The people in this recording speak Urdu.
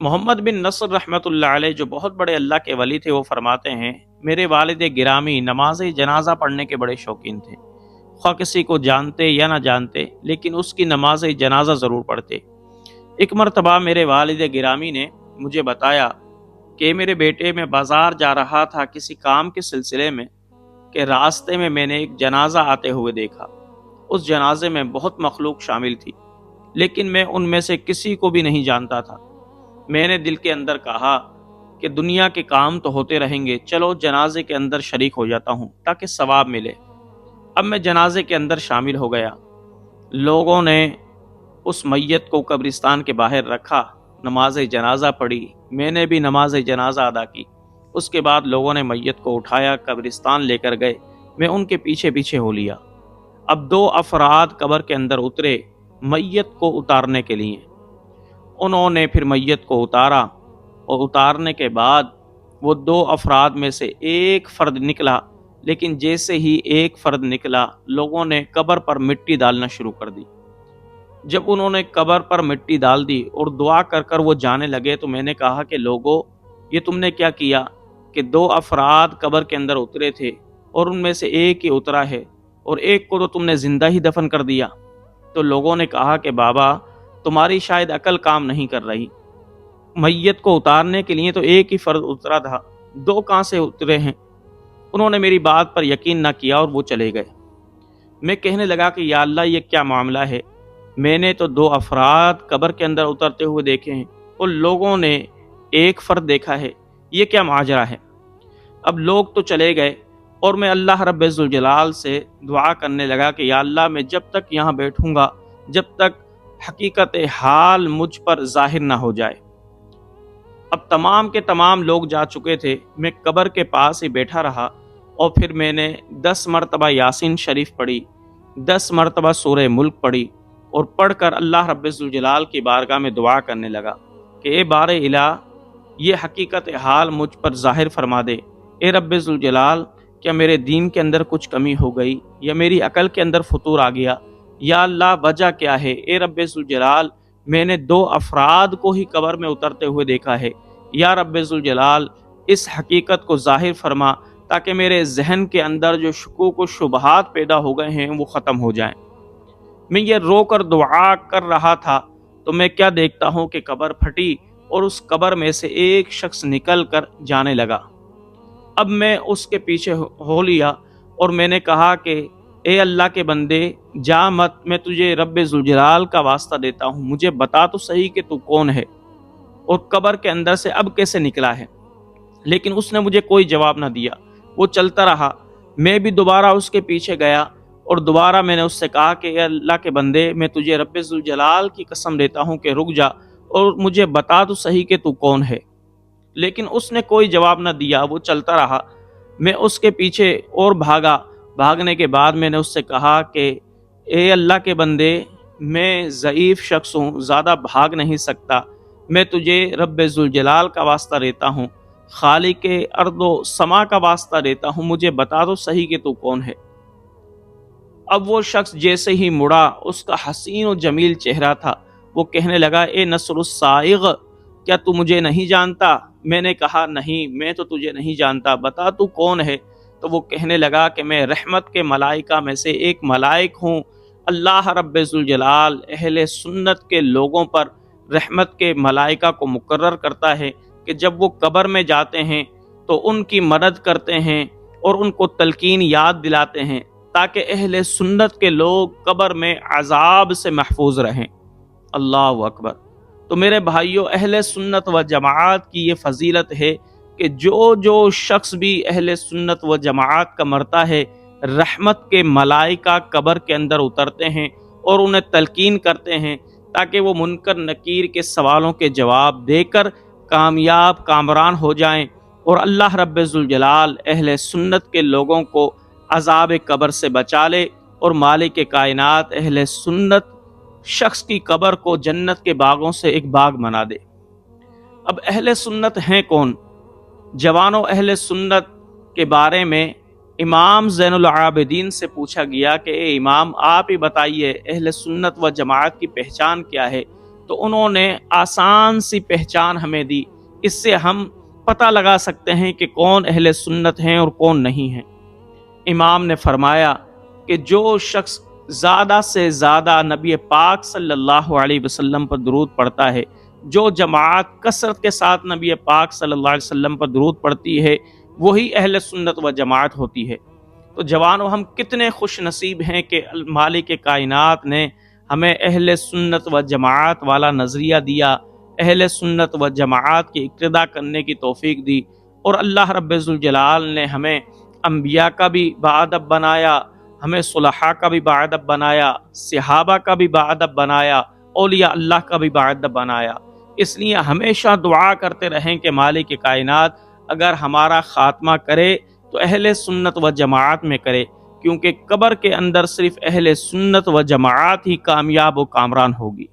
محمد بن نصر رحمۃ اللہ علیہ جو بہت بڑے اللہ کے ولی تھے، وہ فرماتے ہیں میرے والد گرامی نماز جنازہ پڑھنے کے بڑے شوقین تھے، خواہ کسی کو جانتے یا نہ جانتے، لیکن اس کی نماز جنازہ ضرور پڑھتے۔ ایک مرتبہ میرے والد گرامی نے مجھے بتایا کہ میرے بیٹے میں بازار جا رہا تھا کسی کام کے سلسلے میں، کہ راستے میں نے ایک جنازہ آتے ہوئے دیکھا۔ اس جنازے میں بہت مخلوق شامل تھی، لیکن میں ان میں سے کسی کو بھی نہیں جانتا تھا۔ میں نے دل کے اندر کہا کہ دنیا کے کام تو ہوتے رہیں گے، چلو جنازے کے اندر شریک ہو جاتا ہوں تاکہ ثواب ملے۔ اب میں جنازے کے اندر شامل ہو گیا۔ لوگوں نے اس میت کو قبرستان کے باہر رکھا، نماز جنازہ پڑھی، میں نے بھی نماز جنازہ ادا کی۔ اس کے بعد لوگوں نے میت کو اٹھایا، قبرستان لے کر گئے، میں ان کے پیچھے پیچھے ہو لیا۔ اب 2 افراد قبر کے اندر اترے میت کو اتارنے کے لیے۔ انہوں نے پھر میت کو اتارا، اور اتارنے کے بعد وہ 2 افراد میں سے ایک فرد نکلا، لیکن جیسے ہی ایک فرد نکلا، لوگوں نے قبر پر مٹی ڈالنا شروع کر دی۔ جب انہوں نے قبر پر مٹی ڈال دی اور دعا کر کر وہ جانے لگے، تو میں نے کہا کہ لوگو، یہ تم نے کیا کیا کہ 2 افراد قبر کے اندر اترے تھے اور ان میں سے ایک ہی اترا ہے، اور ایک کو تو تم نے زندہ ہی دفن کر دیا۔ تو لوگوں نے کہا کہ بابا، تمہاری شاید عقل کام نہیں کر رہی، میت کو اتارنے کے لیے تو ایک ہی فرد اترا تھا، 2 کہاں سے اترے ہیں؟ انہوں نے میری بات پر یقین نہ کیا اور وہ چلے گئے۔ میں کہنے لگا کہ یا اللہ، یہ کیا معاملہ ہے؟ میں نے تو 2 افراد قبر کے اندر اترتے ہوئے دیکھے ہیں، اور لوگوں نے ایک فرد دیکھا ہے، یہ کیا ماجرا ہے؟ اب لوگ تو چلے گئے، اور میں اللہ رب ذوالجلال سے دعا کرنے لگا کہ یا اللہ، میں جب تک یہاں بیٹھوں گا، جب تک حقیقت حال مجھ پر ظاہر نہ ہو جائے۔ اب تمام کے تمام لوگ جا چکے تھے، میں قبر کے پاس ہی بیٹھا رہا، اور پھر میں نے 10 مرتبہ یاسین شریف پڑھی، 10 مرتبہ سورہ ملک پڑھی، اور پڑھ کر اللہ رب ذوالجلال کی بارگاہ میں دعا کرنے لگا کہ اے بار الہ، یہ حقیقت حال مجھ پر ظاہر فرما دے۔ اے رب ذوالجلال، کیا میرے دین کے اندر کچھ کمی ہو گئی، یا میری عقل کے اندر فطور آ گیا؟ یا اللہ، وجہ کیا ہے؟ اے رب ذوالجلال، میں نے 2 افراد کو ہی قبر میں اترتے ہوئے دیکھا ہے۔ یا رب ذوالجلال، اس حقیقت کو ظاہر فرما تاکہ میرے ذہن کے اندر جو شکوک و شبہات پیدا ہو گئے ہیں وہ ختم ہو جائیں۔ میں یہ رو کر دعا کر رہا تھا تو میں کیا دیکھتا ہوں کہ قبر پھٹی، اور اس قبر میں سے ایک شخص نکل کر جانے لگا۔ اب میں اس کے پیچھے ہو لیا، اور میں نے کہا کہ اے اللہ کے بندے، جا مت، میں تجھے رب ذوالجلال کا واسطہ دیتا ہوں، مجھے بتا تو صحیح کہ تو کون ہے، اور قبر کے اندر سے اب کیسے نکلا ہے؟ لیکن اس نے مجھے کوئی جواب نہ دیا، وہ چلتا رہا۔ میں بھی دوبارہ اس کے پیچھے گیا، اور دوبارہ میں نے اس سے کہا کہ اے اللہ کے بندے، میں تجھے رب ذوالجلال کی قسم دیتا ہوں کہ رک جا اور مجھے بتا تو صحیح کہ تو کون ہے۔ لیکن اس نے کوئی جواب نہ دیا، وہ چلتا رہا۔ میں اس کے پیچھے اور بھاگا۔ بھاگنے کے بعد میں نے اس سے کہا کہ اے اللہ کے بندے، میں ضعیف شخص ہوں، زیادہ بھاگ نہیں سکتا، میں تجھے رب ذوالجلال کا واسطہ دیتا ہوں، خالق ارض و سما کا واسطہ دیتا ہوں، مجھے بتا تو صحیح کہ تو کون ہے۔ اب وہ شخص جیسے ہی مڑا، اس کا حسین و جمیل چہرہ تھا، وہ کہنے لگا اے نصر السائغ، کیا تو مجھے نہیں جانتا؟ میں نے کہا نہیں، میں تو تجھے نہیں جانتا، بتا تو کون ہے؟ تو وہ کہنے لگا کہ میں رحمت کے ملائکہ میں سے ایک ملائک ہوں۔ اللہ رب ذوالجلال اہل سنت کے لوگوں پر رحمت کے ملائکہ کو مقرر کرتا ہے کہ جب وہ قبر میں جاتے ہیں تو ان کی مدد کرتے ہیں اور ان کو تلقین یاد دلاتے ہیں، تاکہ اہل سنت کے لوگ قبر میں عذاب سے محفوظ رہیں۔ اللہ اکبر۔ تو میرے بھائیوں، اہل سنت و جماعت کی یہ فضیلت ہے کہ جو شخص بھی اہل سنت و جماعت کا مرتا ہے، رحمت کے ملائکہ قبر کے اندر اترتے ہیں اور انہیں تلقین کرتے ہیں، تاکہ وہ منکر نکیر کے سوالوں کے جواب دے کر کامیاب کامران ہو جائیں، اور اللہ رب ذوالجلال اہل سنت کے لوگوں کو عذاب قبر سے بچا لے، اور مالک کائنات اہل سنت شخص کی قبر کو جنت کے باغوں سے ایک باغ بنا دے۔ اب اہل سنت ہیں کون؟ جوانوں، اہل سنت کے بارے میں امام زین العابدین سے پوچھا گیا کہ اے امام، آپ ہی بتائیے اہل سنت و جماعت کی پہچان کیا ہے؟ تو انہوں نے آسان سی پہچان ہمیں دی، اس سے ہم پتہ لگا سکتے ہیں کہ کون اہل سنت ہیں اور کون نہیں ہیں۔ امام نے فرمایا کہ جو شخص زیادہ سے زیادہ نبی پاک صلی اللہ علیہ وسلم پر درود پڑھتا ہے، جو جماعت کثرت کے ساتھ نبی پاک صلی اللہ علیہ وسلم پر درود پڑھتی ہے، وہی اہل سنت و جماعت ہوتی ہے۔ تو جوانوں، ہم کتنے خوش نصیب ہیں کہ مالک کائنات نے ہمیں اہل سنت و جماعت والا نظریہ دیا، اہل سنت و جماعت کی اقتداء کرنے کی توفیق دی، اور اللہ رب ذوالجلال نے ہمیں انبیاء کا بھی باادب بنایا، ہمیں صلحاء کا بھی باادب بنایا، صحابہ کا بھی باادب بنایا، اولیاء اللہ کا بھی باادب بنایا۔ اس لیے ہمیشہ دعا کرتے رہیں کہ مالک کائنات اگر ہمارا خاتمہ کرے تو اہل سنت و جماعت میں کرے، کیونکہ قبر کے اندر صرف اہل سنت و جماعت ہی کامیاب و کامران ہوگی۔